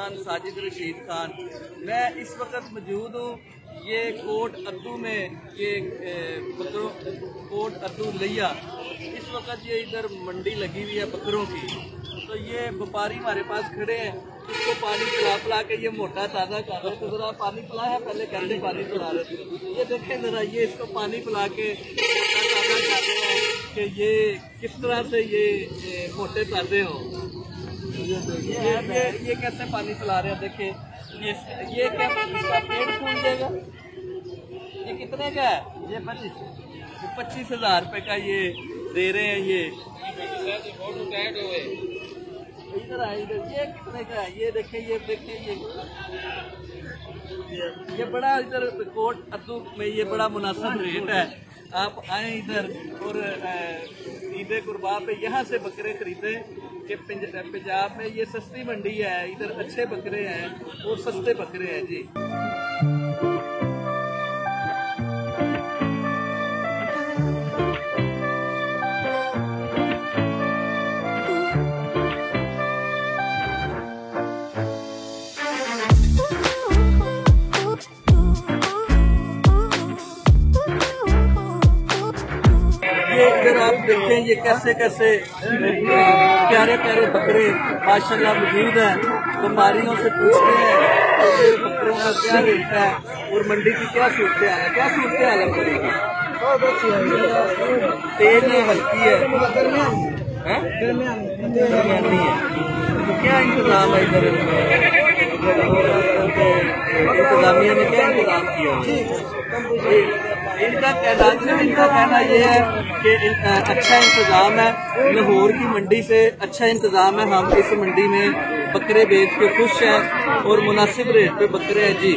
खान साजिद रशीद खान। मैं इस वक्त मौजूद हूँ ये कोट अद्दू में, ये बकरों कोट अद्दू लिया। इस वक्त ये इधर मंडी लगी हुई है बकरों की, तो ये व्यापारी हमारे पास खड़े हैं, इसको पानी पिला के ये मोटा ताज़ा कर रहे थे। जरा पानी पिलाया, पहले कैसे पानी पिला रहे थे, ये देखें जरा, ये इसको पानी पिला के मोटा ताज़ा कर रहे हैं कि ये किस तरह से ये मोटे ताज़े हो। ये कैसे पानी पिला रहे हैं, देखें ये क्या इसका पेट फूल जाएगा। ये कितने का है? ये 25,000 रुपये का ये दे रहे हैं। ये इधर आए, इधर ये कितने का है? ये देखें, ये बड़ा इधर कोट अद्दू में ये बड़ा मुनासिब रेट है। आप आए इधर और ईद कुर्बा पे यहाँ से बकरे खरीदे कि पंजाब में ये सस्ती मंडी है, इधर अच्छे बकरे हैं और सस्ते बकरे हैं जी। इधर आप देखें ये कैसे प्यारे प्यारे बकरे माशाल्लाह मौजूद हैं। व्यापारियों से पूछते हैं कि ये बकरों का क्या रेट है और मंडी की क्या सूरत हाल है। क्या सूरत हाल है मंडी की? तेज है, हल्की है, दरमियानी है। तो क्या इंतजाम है इधर? इंतजामिया ने क्या इंतजाम किया? इनका कहना यह है कि अच्छा इंतजाम है, लाहौर की मंडी से अच्छा इंतजाम है। हम इस मंडी में बकरे बेच के खुश हैं और मुनासिब रेट पे बकरे हैं जी।